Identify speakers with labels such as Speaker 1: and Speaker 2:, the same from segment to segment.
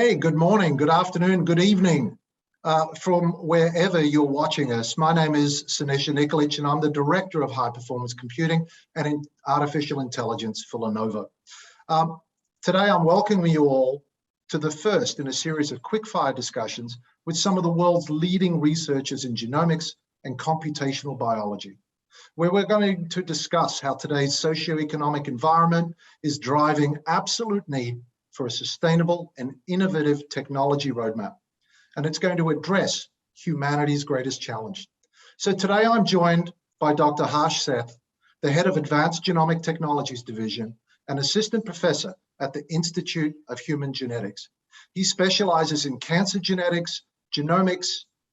Speaker 1: Hey, good morning, good afternoon, good evening from wherever you're watching us. My name is Sinisa Nikolic, and I'm the Director of High Performance Computing and Artificial Intelligence for Lenovo. Today, I'm welcoming you all to the first in a series of quick-fire discussions with some of the world's leading researchers in genomics and computational biology, where we're going to discuss how today's socioeconomic environment is driving absolute need for a sustainable and innovative technology roadmap. And it's going to address humanity's greatest challenge. So today I'm joined by Dr. Seth, the head of Advanced Genomic Technologies Division and assistant professor at the Institute of Human Genetics. He specializes in cancer genetics, genomics,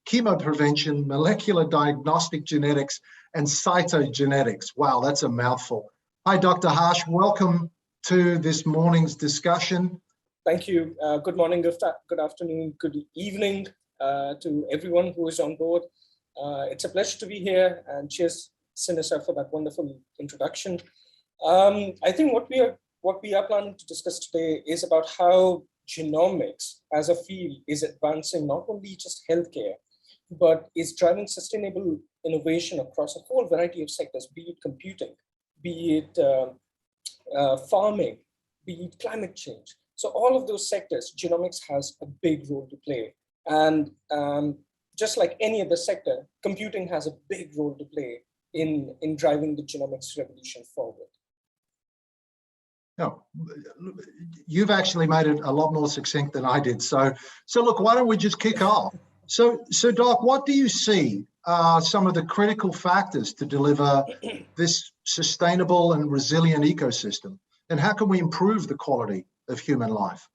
Speaker 1: chemoprevention, molecular diagnostic genetics, and cytogenetics. Wow, that's a mouthful. Hi, Dr. Harsh, welcome to this morning's discussion.
Speaker 2: Thank you. Good morning, good afternoon, good evening to everyone who is on board. It's a pleasure to be here, and cheers, Sinisa, for that wonderful introduction. I think what we are planning to discuss today is about how genomics as a field is advancing not only just healthcare, but is driving sustainable innovation across a whole variety of sectors, be it computing, be it farming, be it climate change. So all of those sectors, genomics has a big role to play. And just like any other sector, computing has a big role to play in driving the genomics revolution forward.
Speaker 1: No, you've actually made it a lot more succinct than I did. So look, why don't we just kick off? So Doc, what do you see are some of the critical factors to deliver this sustainable and resilient ecosystem? And how can we improve the quality of human life?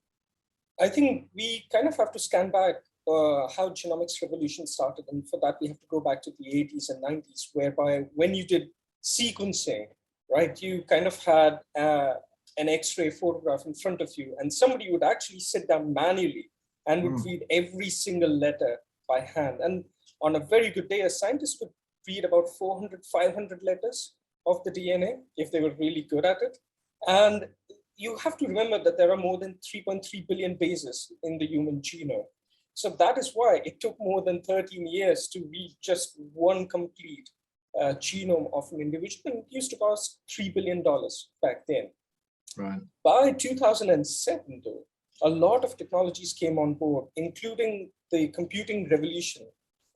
Speaker 2: I think we kind of have to scan back how genomics revolution started. And for that, we have to go back to the 80s and 90s, whereby when you did sequencing, right, you kind of had an X-ray photograph in front of you, and somebody would actually sit down manually and would read every single letter by hand. And on a very good day, a scientist could read about 400, 500 letters of the DNA if they were really good at it. And you have to remember that there are more than 3.3 billion bases in the human genome. So that is why it took more than 13 years to read just one complete genome of an individual. And it used to cost $3 billion back then.
Speaker 1: Right.
Speaker 2: By 2007, though, a lot of technologies came on board, including the computing revolution,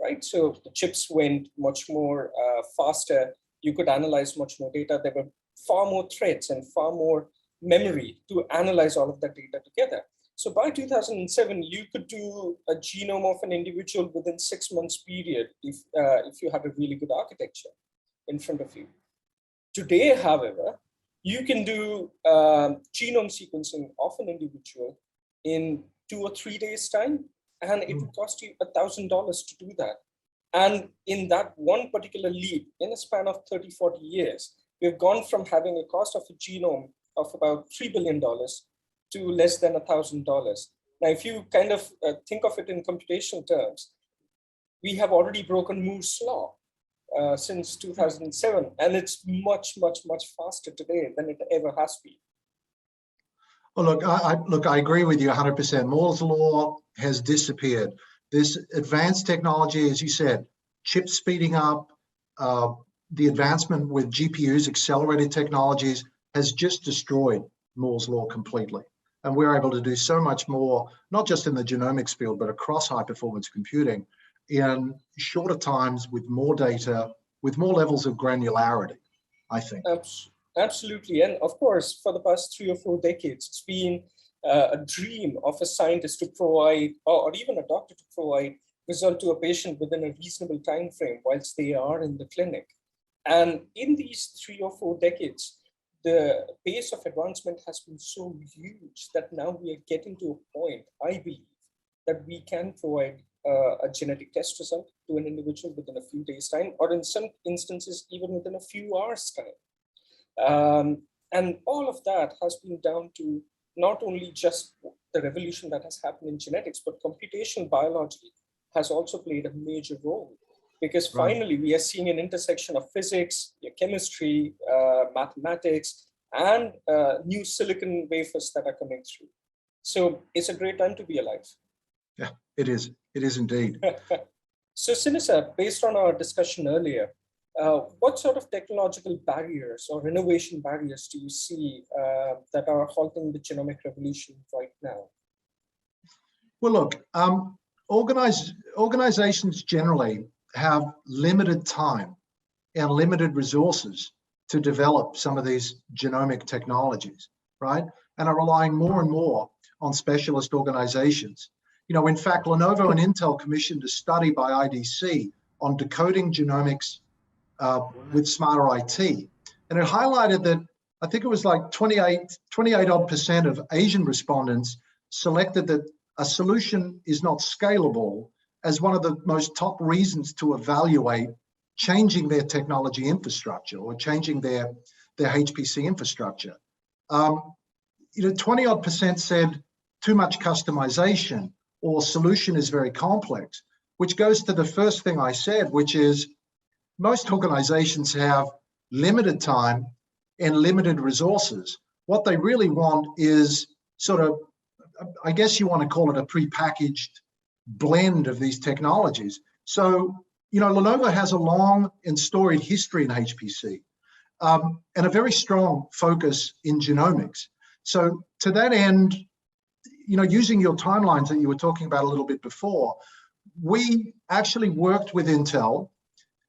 Speaker 2: right? So the chips went much more faster. You could analyze much more data. There were far more threads and far more memory to analyze all of that data together. So by 2007, you could do a genome of an individual within 6 months period if you had a really good architecture in front of you. Today, however, you can do genome sequencing of an individual in 2 or 3 days' time, and it would cost you $1,000 to do that. And in that one particular leap, in a span of 30, 40 years, we've gone from having a cost of a genome of about $3 billion to less than $1,000. Now, if you kind of think of it in computational terms, we have already broken Moore's law since 2007, and it's much, much, much faster today than it ever has been.
Speaker 1: Well, look, I agree with you 100%. Moore's law has disappeared. This advanced technology, as you said, chips speeding up, the advancement with GPUs, accelerated technologies, has just destroyed Moore's law completely. And we're able to do so much more, not just in the genomics field, but across high-performance computing in shorter times with more data, with more levels of granularity, I think.
Speaker 2: Absolutely. And of course, for the past 3 or 4 decades, it's been a dream of a scientist to provide, or even a doctor to provide, result to a patient within a reasonable time frame whilst they are in the clinic. And in these 3 or 4 decades, the pace of advancement has been so huge that now we are getting to a point, I believe, that we can provide a genetic test result to an individual within a few days' time, or in some instances, even within a few hours' time. And all of that has been down to not only just the revolution that has happened in genetics, but computational biology has also played a major role. Because finally, we are seeing an intersection of physics, chemistry, mathematics, and new silicon wafers that are coming through. So it's a great time to be alive.
Speaker 1: Yeah, it is. It is indeed.
Speaker 2: So Sinisa, based on our discussion earlier, what sort of technological barriers or innovation barriers do you see that are halting the genomic revolution right now?
Speaker 1: Well, look, organizations generally have limited time and limited resources to develop some of these genomic technologies, right? And are relying more and more on specialist organizations. You know, in fact, Lenovo and Intel commissioned a study by IDC on decoding genomics with smarter IT. And it highlighted that I think it was like 28 odd % of Asian respondents selected that a solution is not scalable as one of the most top reasons to evaluate changing their technology infrastructure or changing their HPC infrastructure. You know, 20 odd % said too much customization or solution is very complex, which goes to the first thing I said, which is most organizations have limited time and limited resources. What they really want is sort of, I guess you want to call it a prepackaged blend of these technologies. So, you know, Lenovo has a long and storied history in HPC and a very strong focus in genomics. So to that end, you know, using your timelines that you were talking about a little bit before, we actually worked with Intel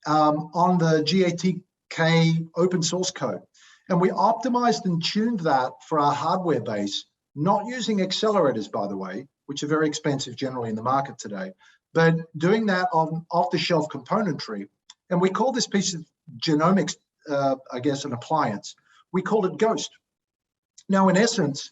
Speaker 1: on the GATK open source code. And we optimized and tuned that for our hardware base, not using accelerators, by the way, which are very expensive generally in the market today, but doing that on off-the-shelf componentry. And we call this piece of genomics, I guess, an appliance. We called it Ghost. Now, in essence,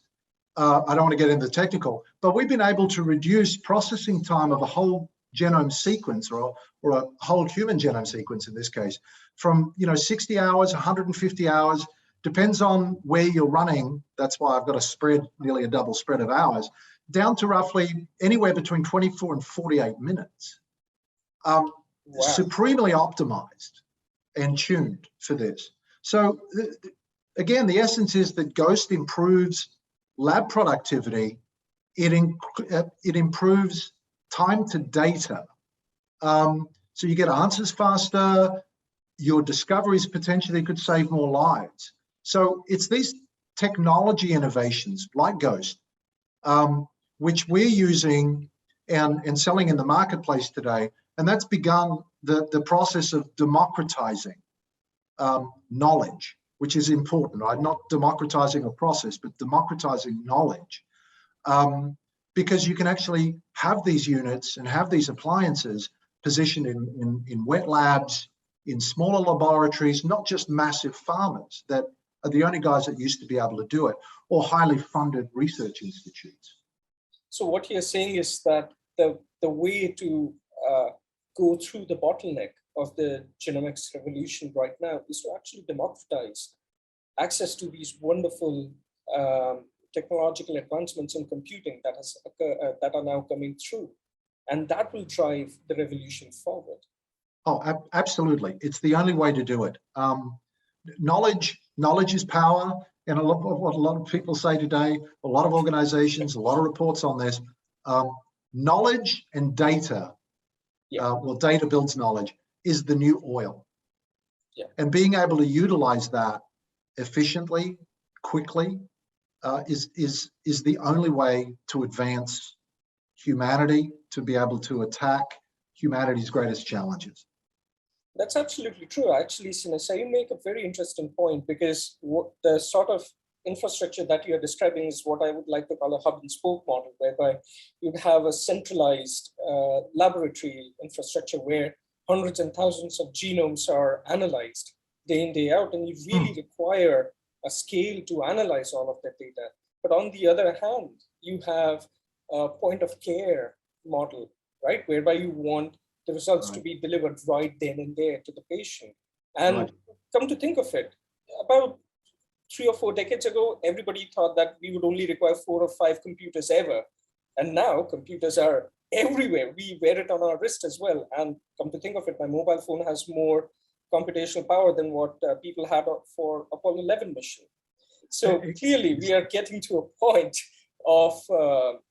Speaker 1: I don't want to get into the technical, but we've been able to reduce processing time of a whole genome sequence or a whole human genome sequence in this case from 60 hours, 150 hours, depends on where you're running. That's why I've got a spread, nearly a double spread of hours, down to roughly anywhere between 24 and 48 minutes. Wow. Supremely optimized and tuned for this. So again, the essence is that Ghost improves lab productivity. It improves time to data. So you get answers faster, your discoveries potentially could save more lives. So it's these technology innovations like Ghost, which we're using and selling in the marketplace today. And that's begun the process of democratizing knowledge, which is important, right? Not democratizing a process, but democratizing knowledge. Because you can actually have these units and have these appliances positioned in wet labs, in smaller laboratories, not just massive farmers that are the only guys that used to be able to do it, or highly funded research institutes.
Speaker 2: So what you're saying is that the way to go through the bottleneck of the genomics revolution right now is to actually democratize access to these wonderful technological advancements in computing that are now coming through. And that will drive the revolution forward.
Speaker 1: Oh, absolutely. It's the only way to do it. Knowledge is power. And what a lot of people say today, a lot of organizations, a lot of reports on this, knowledge and data, well, data builds knowledge, is the new oil.
Speaker 2: Yeah.
Speaker 1: And being able to utilize that efficiently, quickly, is the only way to advance humanity, to be able to attack humanity's greatest challenges.
Speaker 2: That's absolutely true. Actually, Sinisa, you make a very interesting point, because what the sort of infrastructure that you're describing is what I would like to call a hub and spoke model, whereby you'd have a centralized laboratory infrastructure where hundreds and thousands of genomes are analyzed day in, day out, and you really require a scale to analyze all of that data. But on the other hand, you have a point of care model, right, whereby you want the results to be delivered right then and there to the patient. And come to think of it, about 3 or 4 decades ago, everybody thought that we would only require 4 or 5 computers ever. And now computers are everywhere. We wear it on our wrist as well. And come to think of it, my mobile phone has more computational power than what people had for Apollo 11 mission. So clearly we are getting to a point of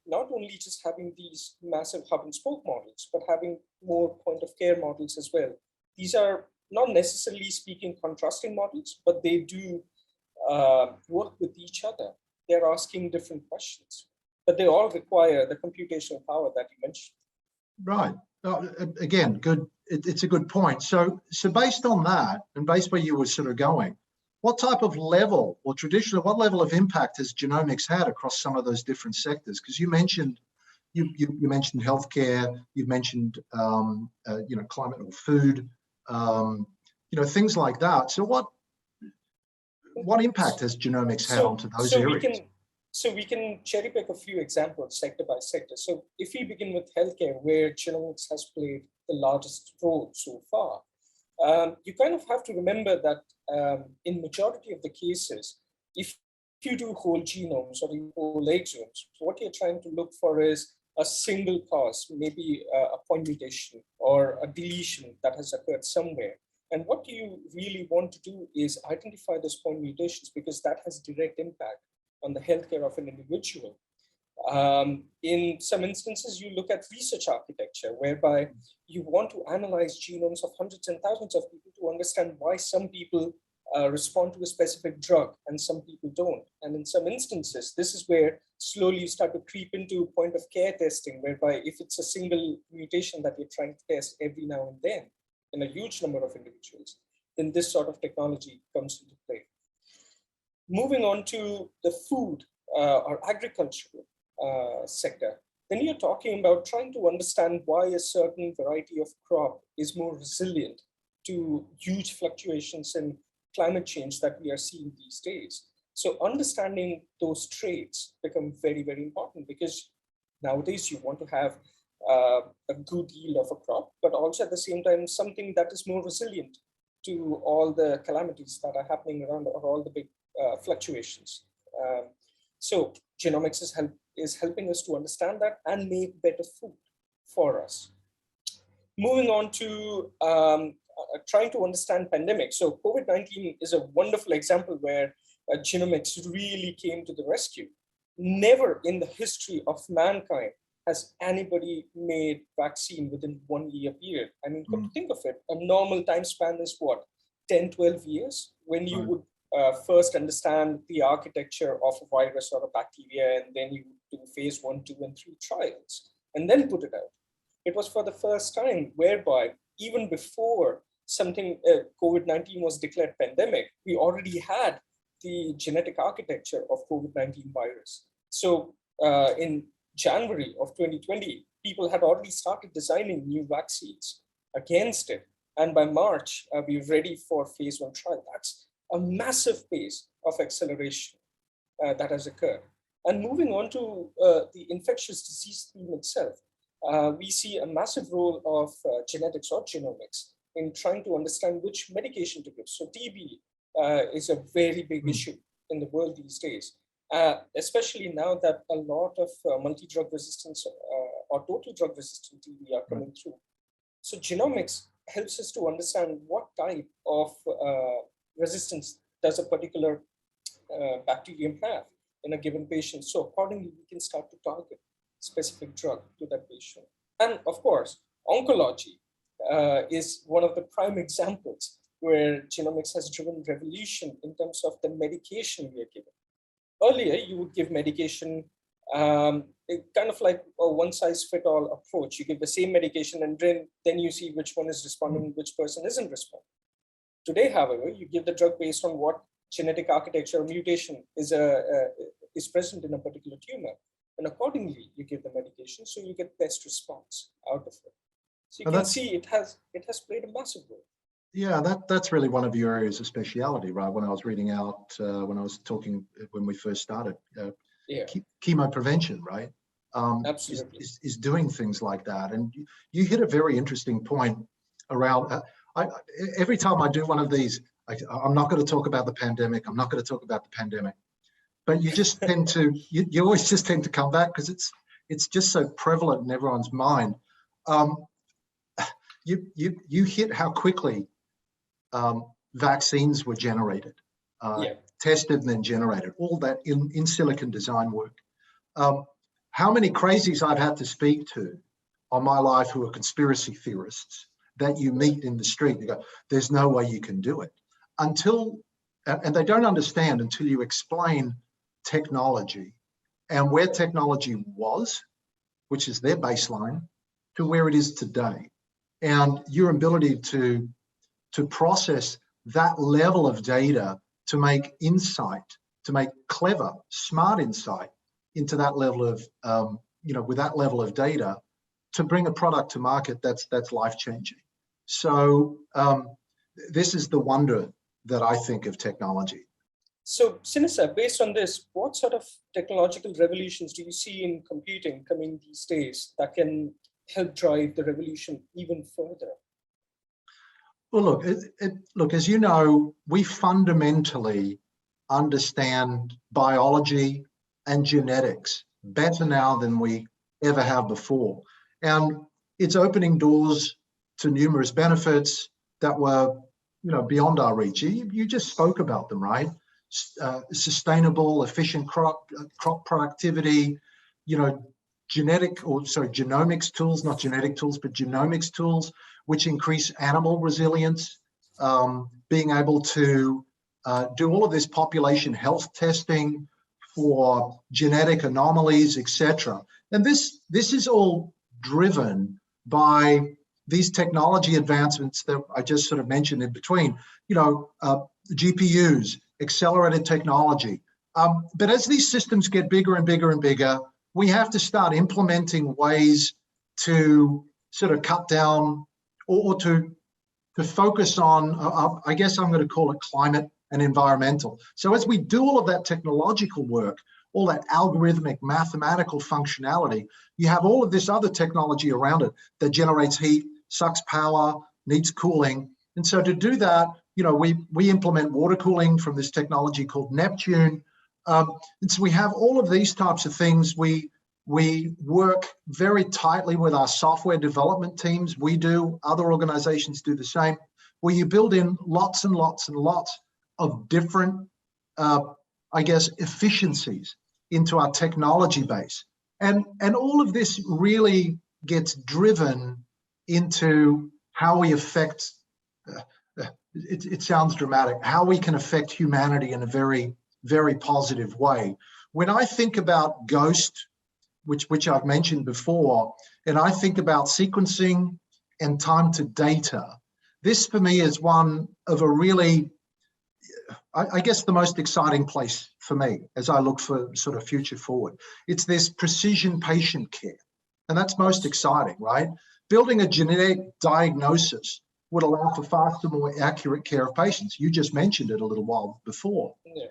Speaker 2: not only just having these massive hub and spoke models, but having more point of care models as well. These are not necessarily speaking contrasting models, but they do work with each other. They're asking different questions, but they all require the computational power that you mentioned.
Speaker 1: Right. Again, good. It's a good point. So based on that, and based where you were sort of going, what type of level, or traditionally, what level of impact has genomics had across some of those different sectors? Because you mentioned healthcare, you mentioned climate or food, things like that. So what impact has genomics had onto those areas?
Speaker 2: We can cherry pick a few examples sector by sector. So if we begin with healthcare, where genomics has played the largest role so far, you kind of have to remember that in majority of the cases, if you do whole genomes or whole exomes, what you're trying to look for is a single cause, maybe a point mutation or a deletion that has occurred somewhere. And what you really want to do is identify those point mutations, because that has direct impact on the healthcare of an individual. In some instances, you look at research architecture, whereby you want to analyze genomes of hundreds and thousands of people to understand why some people respond to a specific drug and some people don't. And in some instances, this is where slowly you start to creep into point of care testing, whereby if it's a single mutation that you're trying to test every now and then in a huge number of individuals, then this sort of technology comes into play. Moving on to the food or agricultural sector, then you're talking about trying to understand why a certain variety of crop is more resilient to huge fluctuations in climate change that we are seeing these days. So understanding those traits become very, very important, because nowadays you want to have a good yield of a crop, but also at the same time, something that is more resilient to all the calamities that are happening around, or all the big fluctuations. So genomics is helping us to understand that and make better food for us. Moving on to trying to understand pandemics. So COVID-19 is a wonderful example where genomics really came to the rescue. Never in the history of mankind has anybody made vaccine within 1 year period. I mean, come to think of it, a normal time span is what, 10, 12 years, when you would first understand the architecture of a virus or a bacteria, and then you do phase 1, 2, and 3 trials, and then put it out. It was for the first time whereby even before something COVID-19 was declared pandemic, we already had the genetic architecture of COVID-19 virus. So in January of 2020, people had already started designing new vaccines against it. And by March, we were ready for phase 1 trial. That's a massive pace of acceleration that has occurred. And moving on to the infectious disease theme itself, we see a massive role of genetics or genomics in trying to understand which medication to give. So TB is a very big issue in the world these days, especially now that a lot of multi-drug resistance or total drug resistant TB are coming through. So genomics helps us to understand what type of resistance does a particular bacterium have in a given patient. So accordingly, we can start to target specific drug to that patient. And of course, oncology is one of the prime examples where genomics has driven revolution in terms of the medication we are given. Earlier, you would give medication kind of like a one-size-fit-all approach. You give the same medication and then you see which one is responding, which person isn't responding. Today, however, you give the drug based on what genetic architecture or mutation is present in a particular tumor. And accordingly, you give the medication so you get best response out of it. So you can see it has played a massive role.
Speaker 1: Yeah, that's really one of your areas of speciality, right? When I was reading out, when I was talking, when we first started, chemo prevention, right?
Speaker 2: Absolutely.
Speaker 1: Is doing things like that. And you hit a very interesting point around, every time I do one of these, I'm not going to talk about the pandemic. I'm not going to talk about the pandemic. But you just tend to, you always just tend to come back because it's just so prevalent in everyone's mind. You hit how quickly vaccines were generated, tested and then generated, all that in silicon design work. how many crazies I've had to speak to on my life who are conspiracy theorists that you meet in the street. You go, there's no way you can do it. And they don't understand until you explain technology and where technology was, which is their baseline, to where it is today. And your ability to process that level of data, to make insight, to make clever, smart insight into that level of, with that level of data, to bring a product to market that's life-changing. So this is the wonder that I think of technology.
Speaker 2: So, Sinisa, based on this, what sort of technological revolutions do you see in computing coming these days that can help drive the revolution even further?
Speaker 1: Well, look, as you know, we fundamentally understand biology and genetics better now than we ever have before. And it's opening doors to numerous benefits that were, beyond our reach. You just spoke about them, right? Sustainable, efficient crop productivity, genomics tools, not genetic tools, but genomics tools, which increase animal resilience, being able to do all of this population health testing for genetic anomalies, etc. And this is all driven by these technology advancements that I just sort of mentioned in between, GPUs, accelerated technology. But as these systems get bigger and bigger and bigger, we have to start implementing ways to sort of cut down or to focus on, I guess I'm going to call it climate and environmental. So as we do all of that technological work, all that algorithmic mathematical functionality, you have all of this other technology around it that generates heat, sucks power, needs cooling. And so to do that, we implement water cooling from this technology called Neptune. And so we have all of these types of things. We work very tightly with our software development teams. We do, other organizations do the same, where you build in lots and lots and lots of different, efficiencies into our technology base. And all of this really gets driven into how we affect, it sounds dramatic, how we can affect humanity in a very, very positive way. When I think about GHOST, which I've mentioned before, and I think about sequencing and time to data, this for me is one of a really, I guess, the most exciting place for me as I look for sort of future forward. It's this precision patient care, and that's most exciting, right? Building a genetic diagnosis would allow for faster, more accurate care of patients. You just mentioned it a little while before. Yeah.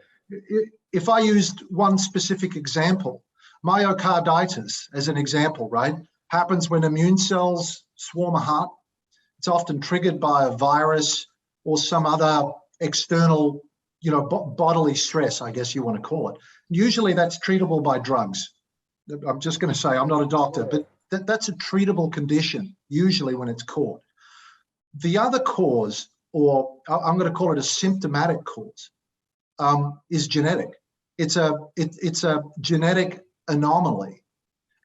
Speaker 1: If I used one specific example, myocarditis as an example, right? Happens when immune cells swarm a heart. It's often triggered by a virus or some other external, bodily stress, I guess you want to call it. Usually that's treatable by drugs. I'm just going to say, I'm not a doctor, but that's a treatable condition, usually when it's caught. The other cause, or I'm going to call it a symptomatic cause, is genetic. It's a genetic anomaly.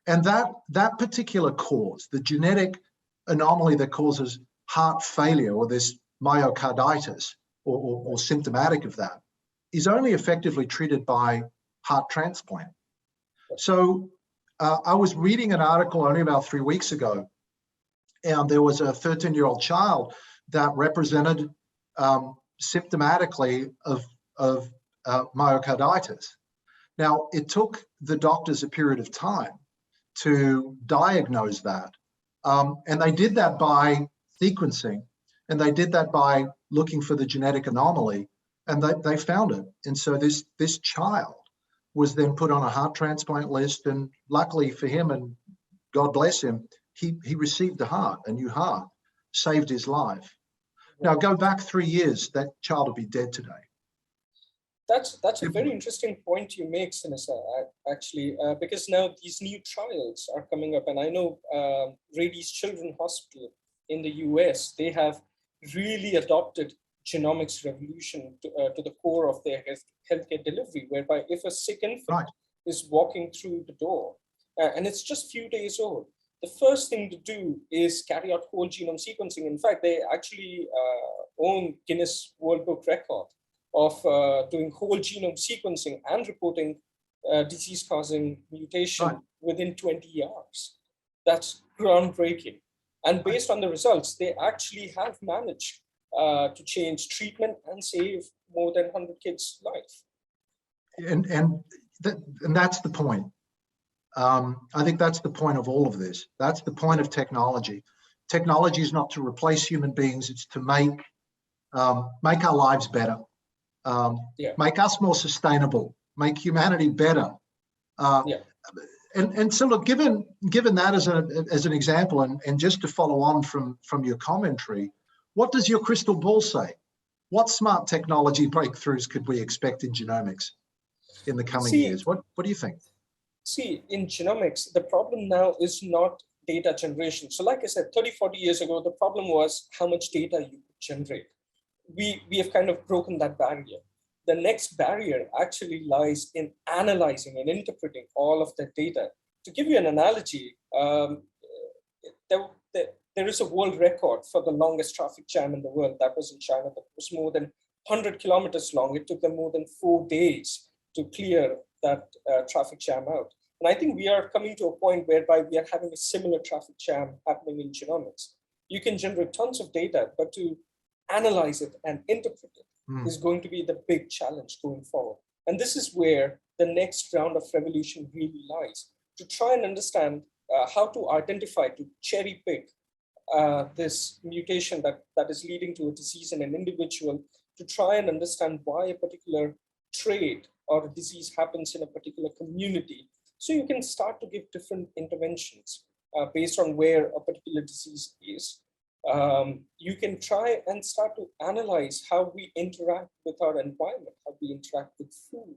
Speaker 1: And that particular cause, the genetic anomaly that causes heart failure or this myocarditis or symptomatic of that, is only effectively treated by heart transplant. So I was reading an article only about 3 weeks ago, and there was a 13-year-old child that represented symptomatically of myocarditis. Now, it took the doctors a period of time to diagnose that. And they did that by sequencing, and they did that by looking for the genetic anomaly, and they found it. And so this child was then put on a heart transplant list, and luckily for him, and God bless him, he received a new heart, saved his life. Now go back 3 years, that child would be dead today.
Speaker 2: That's a very interesting point you make, Sinisa, actually, because now these new trials are coming up, and I know Rady's Children's Hospital in the US, they have really adopted genomics revolution to the core of their healthcare delivery, whereby if a sick infant is walking through the door, and it's just few days old, the first thing to do is carry out whole genome sequencing. In fact, they actually own Guinness World Book record of doing whole genome sequencing and reporting disease-causing mutation within 20 hours. That's groundbreaking. And based on the results, they actually have managed to change treatment and save more than 100 kids' life.
Speaker 1: And that's the point. I think that's the point of all of this. That's the point of technology. Technology is not to replace human beings. It's to make our lives better, make us more sustainable, make humanity better. And so, look, given that as an example, and just to follow on from your commentary, what does your crystal ball say? What smart technology breakthroughs could we expect in genomics in the coming years? What do you think?
Speaker 2: See, in genomics, the problem now is not data generation. So like I said, 30, 40 years ago, the problem was how much data you could generate. We have kind of broken that barrier. The next barrier actually lies in analyzing and interpreting all of that data. To give you an analogy, there is a world record for the longest traffic jam in the world. That was in China. That was more than 100 kilometers long. It took them more than 4 days to clear that traffic jam out. And I think we are coming to a point whereby we are having a similar traffic jam happening in genomics. You can generate tons of data, but to analyze it and interpret it is going to be the big challenge going forward. And this is where the next round of revolution really lies, to try and understand how to identify, to cherry pick this mutation that is leading to a disease in an individual, to try and understand why a particular trait or a disease happens in a particular community. So you can start to give different interventions based on where a particular disease is. You can try and start to analyze how we interact with our environment, how we interact with food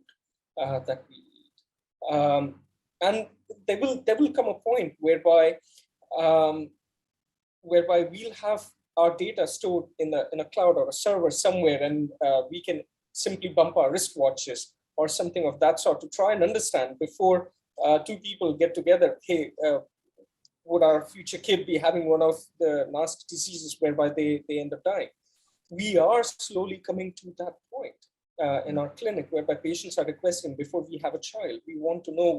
Speaker 2: that we eat. And there will come a point whereby we'll have our data stored in a cloud or a server somewhere, and we can simply bump our wristwatches or something of that sort to try and understand before two people get together, hey, would our future kid be having one of the nasty diseases whereby they end up dying? We are slowly coming to that point in our clinic, whereby patients are requesting, before we have a child, we want to know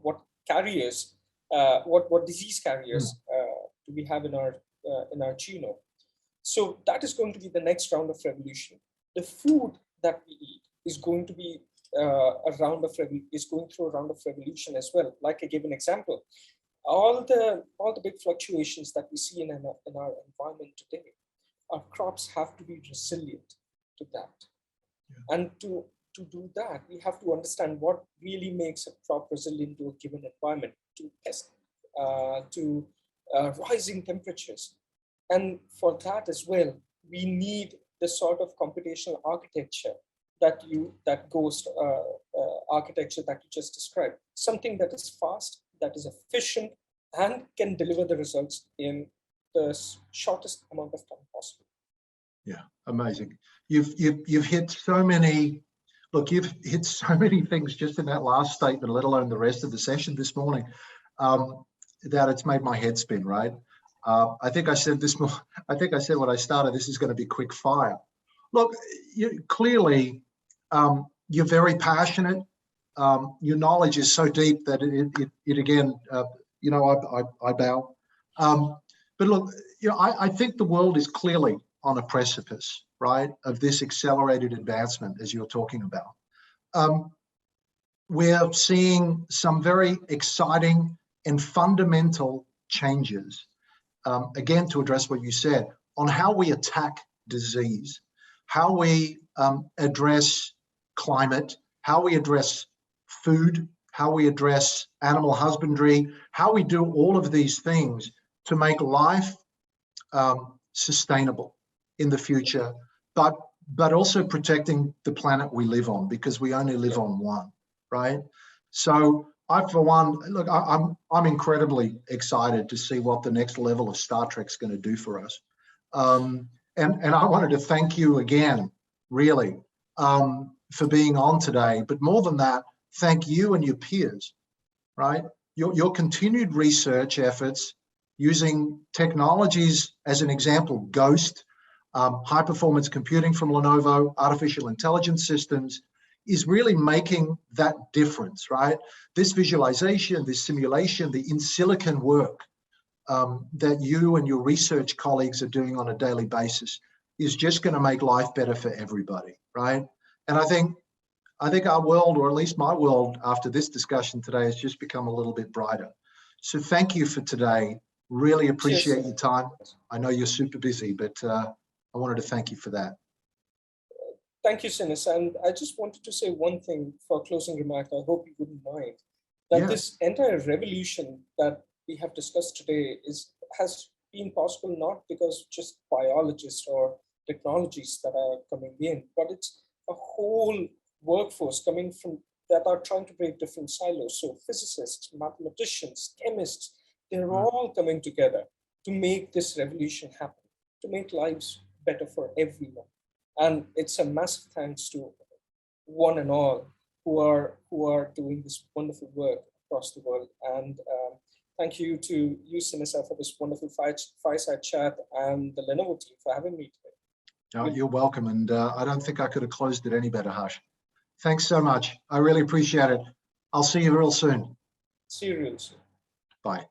Speaker 2: what carriers, what disease carriers do we have in our genome. So that is going to be the next round of revolution. The food that we eat is going to be going through a round of revolution as well. Like I gave an example, all the big fluctuations that we see in our environment today, our crops have to be resilient to that. And to do that, we have to understand what really makes a crop resilient to a given environment, to pest, to rising temperatures. And for that as well, we need the sort of computational architecture that ghost architecture that you just described, something that is fast, that is efficient, and can deliver the results in the shortest amount of time possible.
Speaker 1: Yeah, amazing. You've hit so many. Look, you've hit so many things just in that last statement, let alone the rest of the session this morning, that it's made my head spin. Right? I think I said when I started, this is going to be quick fire. Look, clearly, you're very passionate. Your knowledge is so deep that it again, I bow. But look, I think the world is clearly on a precipice, right, of this accelerated advancement, as you're talking about. We're seeing some very exciting and fundamental changes, again, to address what you said, on how we attack disease, how we address climate, how we address food, how we address animal husbandry, how we do all of these things to make life sustainable in the future, but also protecting the planet we live on, because we only live on one, right? So I, for one, look, I'm incredibly excited to see what the next level of Star Trek's going to do for us. And I wanted to thank you again, really, for being on today. But more than that, thank you and your peers, right? Your continued research efforts using technologies, as an example, GHOST, high performance computing from Lenovo, artificial intelligence systems, is really making that difference, right? This visualization, this simulation, the in silicon work that you and your research colleagues are doing on a daily basis is just going to make life better for everybody, right? And I think our world, or at least my world, after this discussion today, has just become a little bit brighter. So thank you for today. Really appreciate your time. I know you're super busy, but I wanted to thank you for that.
Speaker 2: Thank you, Sinisa. And I just wanted to say one thing for closing remark. I hope you wouldn't mind. That this entire revolution that we have discussed today has been possible not because just biologists or technologies that are coming in, but it's a whole workforce coming from that are trying to break different silos. So physicists, mathematicians, chemists, they're all coming together to make this revolution happen, to make lives better for everyone. And it's a massive thanks to one and all who are doing this wonderful work across the world. And thank you to you, Sinisa, for this wonderful fireside chat, and the Lenovo team for having me today.
Speaker 1: You're welcome. And I don't think I could have closed it any better, Harsh. Thanks so much. I really appreciate it. I'll see you real soon.
Speaker 2: See you real soon.
Speaker 1: Bye.